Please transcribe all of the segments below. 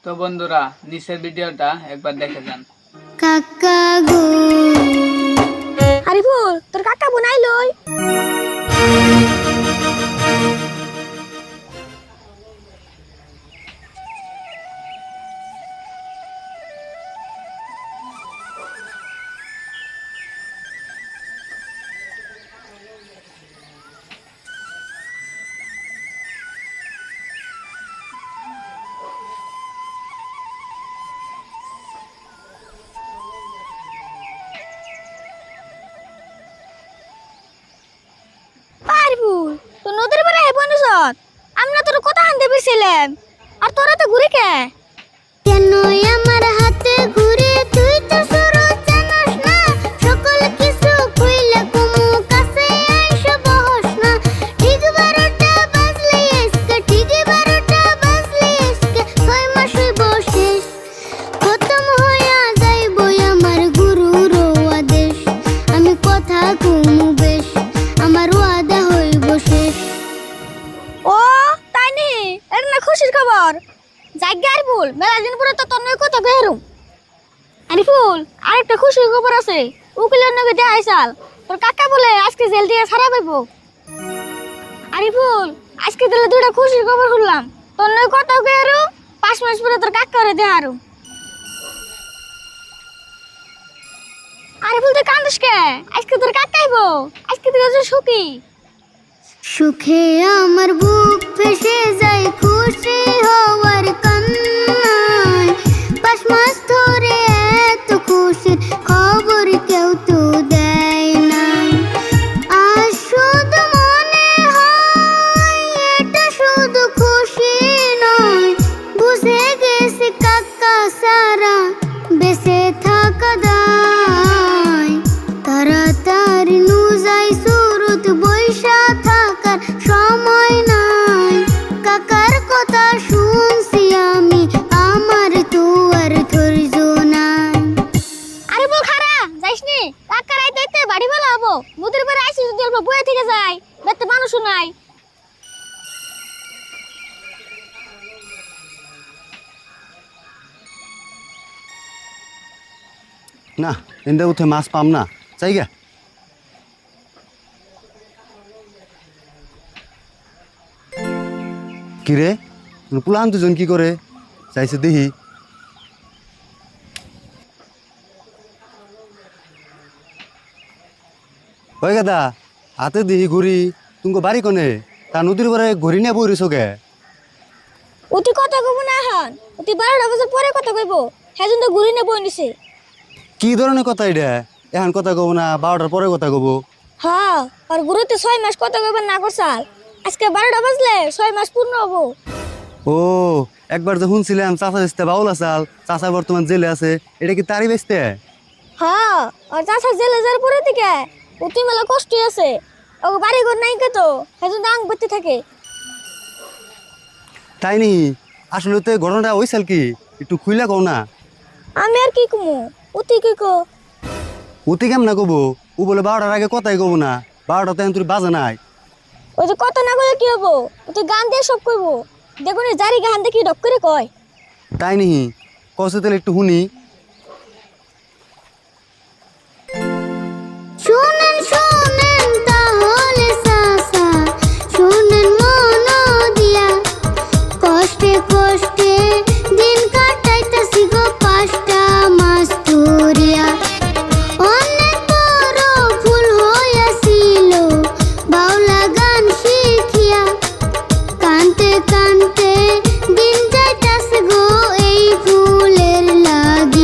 তো বন্ধুরা নিচের ভিডিওটা একবার দেখে যান। কাকা গো আরিফুল তোর কাকা বানাইলই আরিফুল তো নদীর পাড়ে বনছত আমি না তোর কথা হানতে পেছিলাম আর তোরা তো ঘুরে কে কেন আমার হাতে ঘুরে তুই তো সুরত জানাস না সকল কিছু কইলা কুমু কাছে আইসা বহস না ঠিক 12টা বাজলে এসকে ঠিক 12টা বাজলে এসকে 6 মাস বসে খতম হইয়া যাইব আমার গুরুর আদেশ আমি কথা কুমু বেশ আমার ওয়াদা হইব শেষ ও তাই নি এর না খুশির খবর জায়গা আরিফুল মেলা দিন পরে তো তোর নয় কথা বেরুম আরিফুল আরেকটা খুশির খবর আছে উকিলের নগে দেখাই চাল তোর কাকা বলে আজকে জেল দিয়ে ছাড়া পাইব আরিফুল আজকে দিলে দুইটা খুশির খবর শুনলাম তোর নয় কথা বেরুম 5 মাস পরে তোর কাকারে দেখারু আরিফুল তুই কান্দিস কে আজকে তোর কাকা আইব আজকে তুই যে সুখী সুখে আমার বুক ফেসে যায় খুশি হওয়ার কান্নায় 5 মাস ধরে এত খুশির খবর কেউ তো দেয় না আর শুধু মনে হয় এটা শুধু খুশি নয় বুঝে গেছি কাকা সারা বেঁচে থাকা দায় তাড়াতাড়ি নুজাই সুরত বৈশা থাকার সময় নাই কাকার কথা শুনছি আমি আমার তো আর ধৈর্য নাই আরে বল খারা যাইস নি কাকার আই দেখতে বাড়ি ভালো হবো নদীর পাড়ে আইসি যদি অল্প বয়ে থেকে যায় বেতে মানুষও নাই না এন্দা উঠে মাছ পাম না চাইগা কিরে পুলান দুজন কি করে চাইছে দেখি ওই গাদা হাতে দিহি ঘুরি তুমি বাড়ি কোনে তা নদীর পরে ঘুরি নিয়ে বই গে অতি কথা কইব না এখন অতি 12টা বছর পরে কথা কইব হেজন তো ঘুরি নে বই নিছে কি ধরনের কথা এটা এখন কথা কব না 12টার পরে কথা কব হ্যাঁ আর গুরুতে 6 মাস কথা কইব না করছাল আজকে 12টা বাজলে 6 মাস পূর্ণ হবো ও একবার যখন ছিলাম চাচা বেচতে বাউল আসাল চাচা বর্তমান জেলে আছে এটা কি তারই বেচতে হ্যাঁ আর চাচা জেলে যাওয়ার পরে থেকে অতি মেলা কষ্ট আছে ও বাড়ি ঘর নাই কে তো হেজন আং বইতে থাকে তাই নি আসলে তো ঘটনাটা হয়েছিল কি একটু খুইলা কও না আমি আর কি কমু অতি কি কো অতি কেমন না কব ও বলে 12টার আগে কথাই কব না 12টা তো তুই বাজে নাই ওই যে কথা না কইলে কি হবো অতি গান দিয়ে সব কইব দেখুন জারি গান দেখি ডক করে কয় তাই নি কসে তাহলে একটু শুনি শুনেন শুনেন তাহলে চাচা শুনেন মন দিয়া কষ্টে কষ্টে দিন কাটাইতাছি গো 5টা মাস ধরিয়া অনেক বড় ভুল হইয়াছিল বাউলা গান শিখিয়া কানতে কানতে দিন যাইতাছে গো এই ভুলের লাগি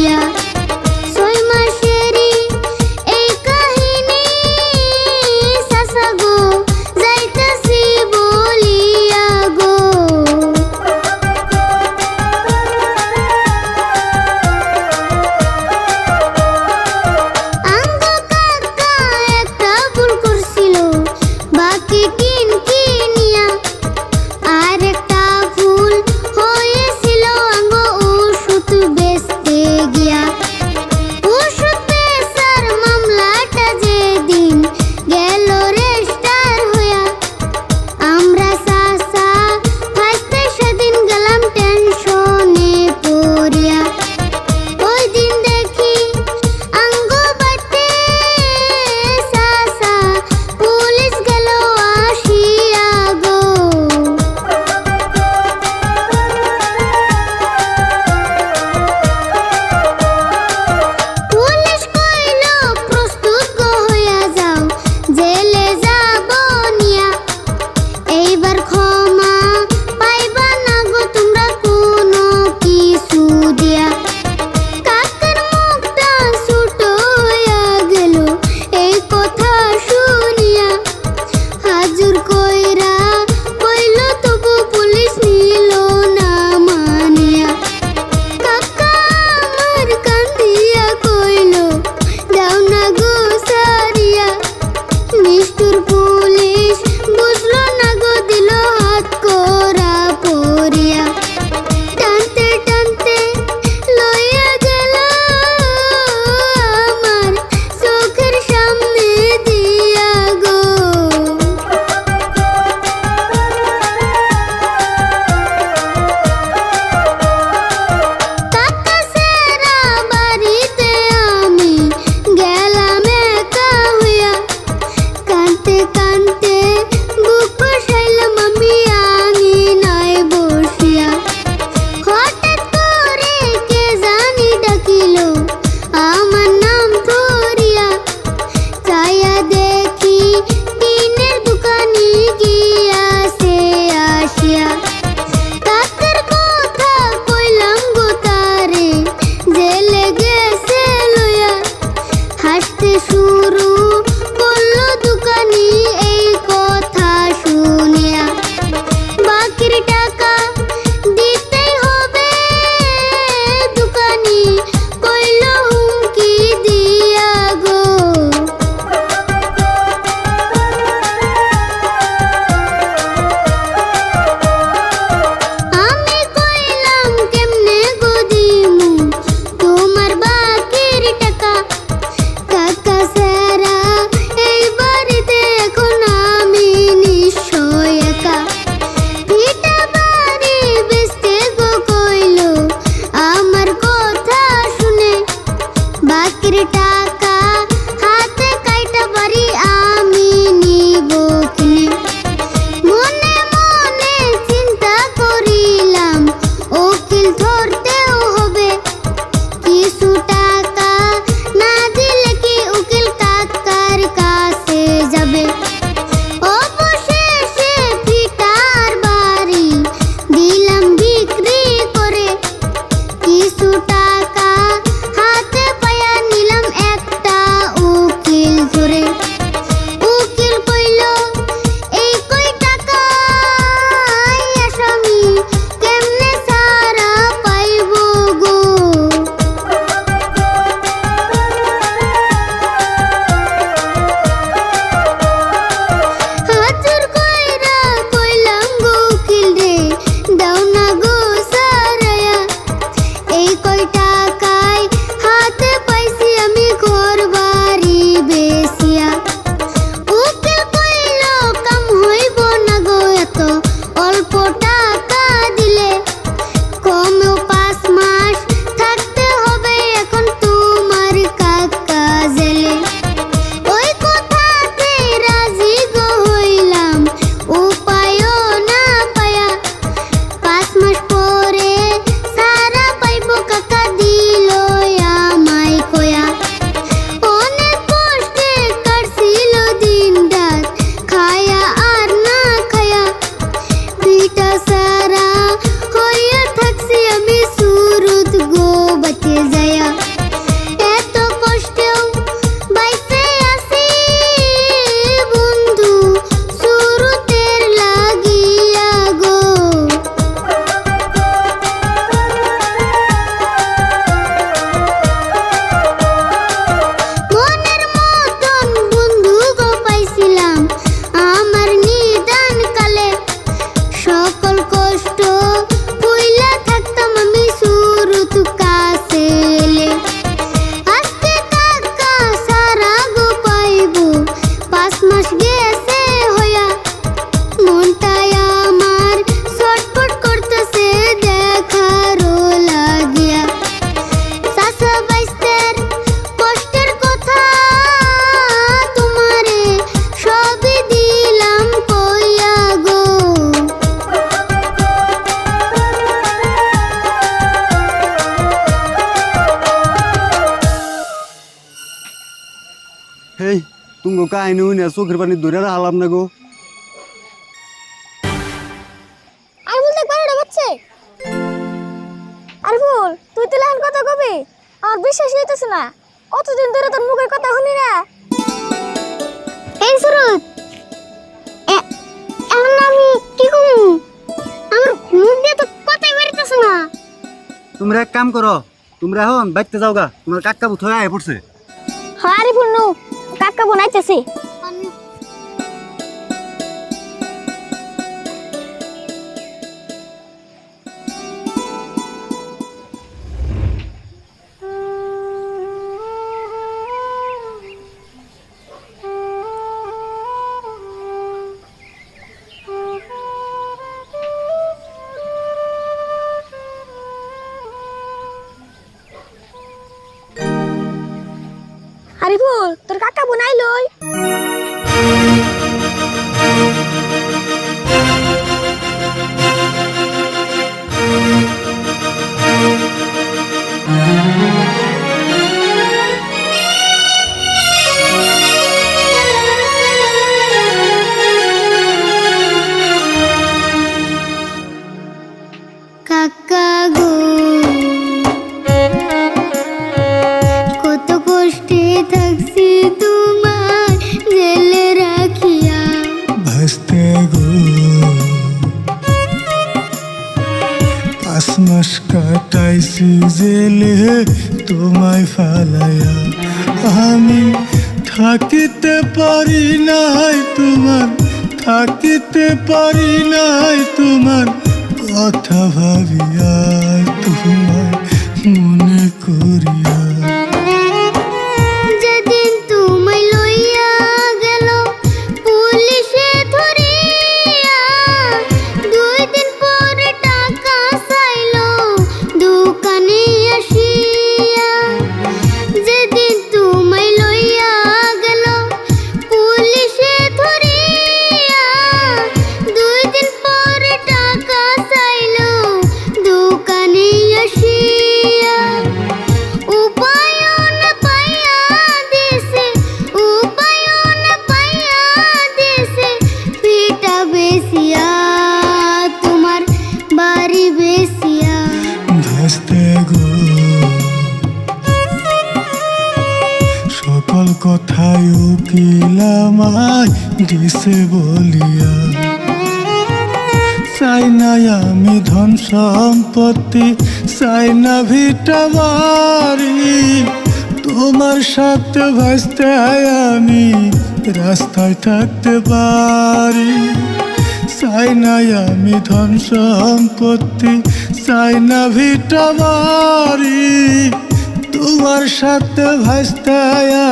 তুমি কাহিনী হইনা চোখের পানি ধরে হালাম না গো। আর বল দেখ বারোটা বাজছে। আর বল তুই তো লাইন কথা কবি আর বিশ্বাস হইতেছে না, অতদিন ধরে তোর মুখের কথা শুনি না। এই সুরত এখন আমি কি কমু, আমার মুখ দিয়ে তো কথাই বেরোতেছে না। তোমরা এক কাম করো, তোমরা এখন বাইতে যাও গা, তোমার কাকা বুথ হয়ে আয় পড়ছে। হ্যাঁ আরে ফুন্নু কাকা বোনাইতেছে। আরিফুল তোর কাকা বোনাইলই। কাকা গো কত কষ্টে থাকছি তোমার জেলে রাখিয়া। ভাসতে গো 5 মাস কাটাইছি জেলে তোমায় ফালাইয়া। আমি থাকিতে পারি নাই তোমার, থাকিতে পারি নাই তোমার কথা ভাবিয়া, তোমায় মনে করিয়া। যেদিন তোমায় লইয়া গেল পুলিশে ধরিয়া, 2 দিন পরে টাকা চাইলো দোকানে আসিয়া। যেদিন তোমায় লইয়া গেল পুলিশে ধরিয়া, 2 দিন পরে টাকা চাইলো দোকানে আসিয়া। উপায়ন পাইয়া দিছে, উপায়ন পাইয়া দিছে পিটা বেসিয়া, তোমার বাড়ি বেসিয়া। ভাসতে গো সকল কথাই উকিল আমায় দিছে বলিয়া। চাই না আমি ধন সম্পত্তি, চাই না ভিটা বাড়ি, তোমার সাথে ভাসতে আমি রাস্তায় থাকতে পারি। চাই না আমি ধন সম্পত্তি, চাই না ভিটা বাড়ি, তোমার সাথে ভাসতে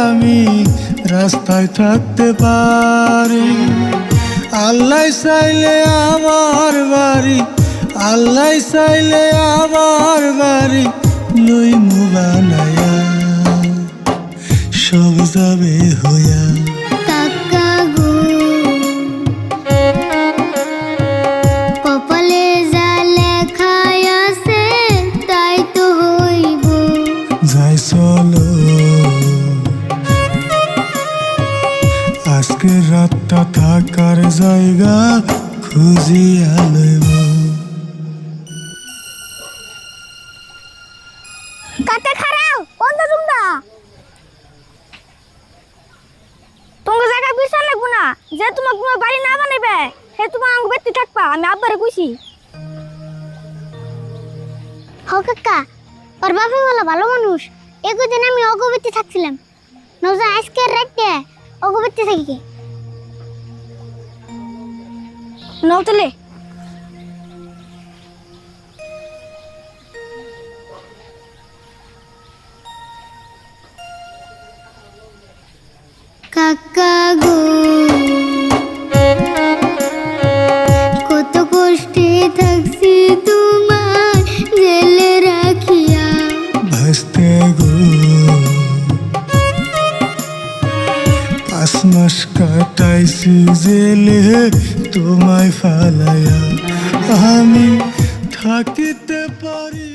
আমি রাস্তায় থাকতে পারি। আল্লাহ চাইলে আমার বাড়ি, আল্লাহ চাইলে আমার বাড়ি লইমু বানায়া, সব যাবে হইয়া। কাকা গো কপালে যা লেখা আছে তাই তো হইব। যাই চলো আজকে রাতটা থাকার জায়গা খুঁজিয়া লইব। কাকা খারাও বন্ধ তোমরা, তোমার জায়গা বিশাল লাগবো না। যে তোমার কোনো বাড়ি না বানাইবে সে তোমার আঙ্গ বেতে থাকবা, আমি আব্বারে কইছি। হ কাকা ওর বাপে বলা ভালো মানুষ, একদিন আমি অগবেতে থাকছিলাম, নজা আজকে রাতে অগবেতে থাকি নৌতলে। কাকা গো কত কষ্টে থাকছি তোমার জেলে রাখিয়া। ভাসতে গো 5 মাস কাটাইছি জেলে তোমায় ফালাইয়া। আমি থাকিতে পারি